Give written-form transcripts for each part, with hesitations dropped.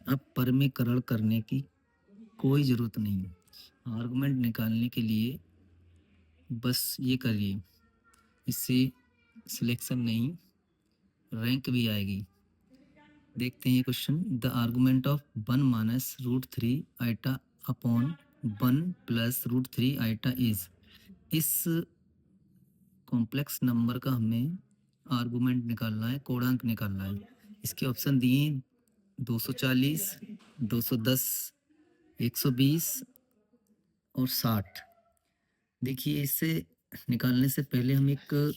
अब परमीकरण करने की कोई ज़रूरत नहीं है। आर्गुमेंट निकालने के लिए बस ये करिए, इससे सिलेक्शन नहीं, रैंक भी आएगी। देखते हैं ये question. The argument of 1 minus root three iota upon 1 plus root three iota is. इस कॉम्प्लेक्स नंबर का हमें आर्गुमेंट निकालना है, कोणांक निकालना है। इसके ऑप्शन दिए 240, 210, 120 और 60। देखिए, इसे निकालने से पहले हम एक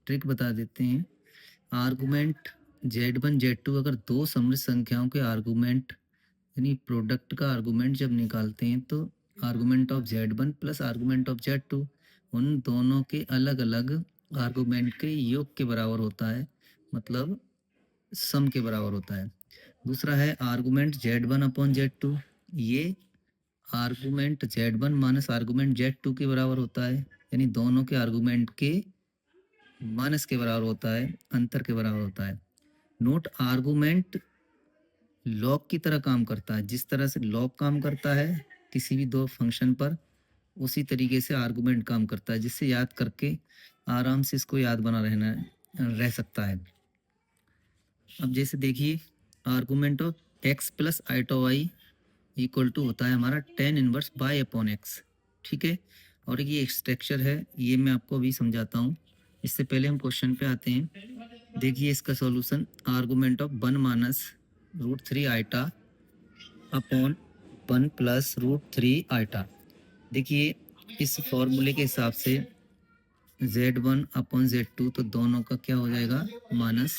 ट्रिक बता देते हैं। आर्गुमेंट Z1 Z2 अगर दो समृद्ध संख्याओं के आर्गुमेंट यानी प्रोडक्ट का आर्गुमेंट जब निकालते हैं तो argument of Z1 plus argument of Z2 उन दोनों के अलग अलग आर्गुमेंट के योग के बराबर होता है, मतलब सम के बराबर होता है। दूसरा है आर्गुमेंट Z1 अपॉन Z2, ये argument Z1 minus argument Z2 के बराबर होता है, यानी दोनों के आर्गुमेंट के माइनस के बराबर होता है, अंतर के बराबर होता है। नोट आर्गुमेंट लॉग की तरह काम करता है। जिस तरह से लॉग काम करता है किसी भी दो फंक्शन पर, उसी तरीके से आर्गुमेंट काम करता है, जिससे याद करके आराम से इसको याद बना रह सकता है। अब जैसे देखिए, argument of x plus iota y equal to होता है हमारा tan inverse y upon x. ठीक है, और ये एक स्ट्रक्चर है, ये मैं आपको अभी समझाता हूँ। इससे पहले हम क्वेश्चन पे आते हैं। देखिए इसका solution, argument of 1 minus root three iota upon 1 plus root three iota. देखिए इस फॉर्मूले के हिसाब से Z1 अपॉन Z2 तो दोनों का क्या हो जाएगा, माइनस।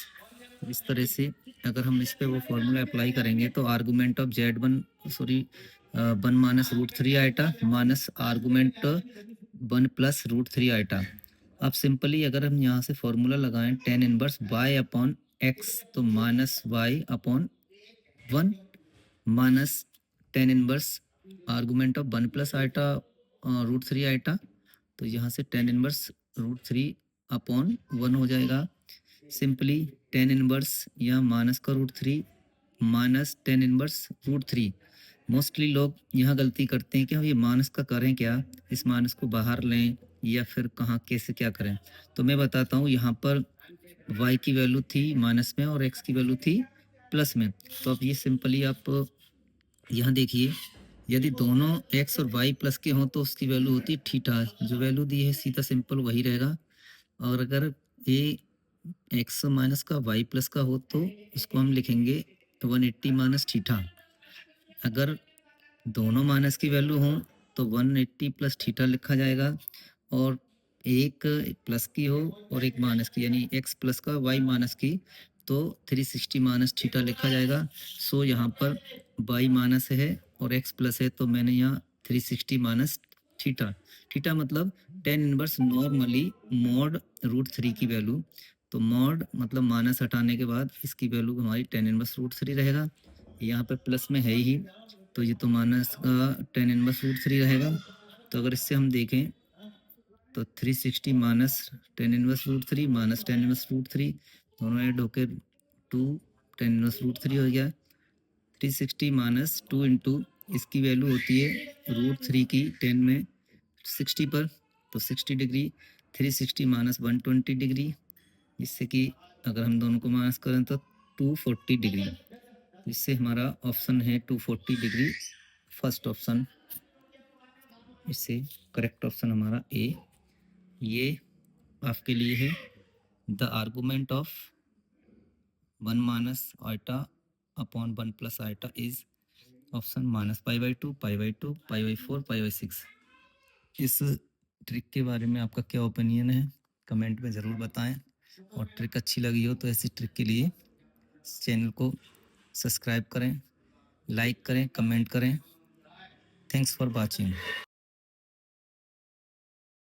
इस तरह से अगर हम इस पे वो फॉर्मूला अप्लाई करेंगे तो argument of one minus root three iota minus argument 1 plus root three iota. अब सिंपली अगर हम यहाँ से फॉर्मूला लगाएं tan inverse y upon x, तो minus y upon 1 minus tan inverse argument of 1 plus iota root three iota, तो यहाँ से tan inverse root three upon 1 हो जाएगा। सिंपली टेन इनवर्स यहाँ माइनस का root three minus tan inverse root three. Mostly लोग यहाँ गलती करते हैं कि हम ये माइनस का करें क्या, इस माइनस को बाहर लें या फिर कहाँ कैसे क्या करें। तो मैं बताता हूँ, यहाँ पर y की वैल्यू थी माइनस में और x की वैल्यू थी प्लस में। तो अब ये सिंपली आप यहाँ देखिए, यदि दोनों x और y प्लस के हों तो उसकी वैल्यू होती है थीटा। जो वैल्यू दी है सीधा सिंपल वही रहेगा। और अगर ये x माइनस का y प्लस का हो तो उसको हम लिखेंगे 180 माइनस थीटा। अगर दोनों माइनस की वैल्यू हो तो 180 प्लस थीटा लिखा जाएगा, और एक प्लस की हो और एक माइनस की, यानी x प्लस का y माइनस की, तो 360 माइनस थीटा लिखा जाएगा। सो यहाँ पर y माइनस है और x प्लस है, तो मैंने यहाँ 360 माइनस थीटा। थीटा मतलब tan inverse normally mod root three की वैल्यू। तो मॉड मतलब माइनस हटाने के बाद इसकी वैल्यू हमारी टेन इनवर्स रूट थ्री रहेगा। यहाँ पे प्लस में है ही, तो ये तो माइनस का टेन इनवर्स रूट थ्री रहेगा। तो अगर इससे हम देखें तो 360 minus tan inverse root three minus tan inverse root three, दोनों ऐड होकर 2 टेन इनवर्स रूट थ्री हो गया। 360 माइनस 2 इंटू इसकी वैल्यू होती है रूट थ्री की 10 में 60 पर, तो 60 डिग्री। 360 माइनस 120 डिग्री, जिससे कि अगर हम दोनों को माइनस करें तो 240 डिग्री। इससे हमारा ऑप्शन है 240 डिग्री, फर्स्ट ऑप्शन। इससे करेक्ट ऑप्शन हमारा ए। ये आपके लिए है। The argument of 1 minus iota upon 1 plus iota is option minus pi by two, pi by two, pi by four, pi by six. इस ट्रिक के बारे में आपका क्या ओपिनियन है, कमेंट में ज़रूर बताएं। और ट्रिक अच्छी लगी हो तो ऐसी ट्रिक के लिए चैनल को सब्सक्राइब करें, लाइक करें, कमेंट करें। Thanks for watching.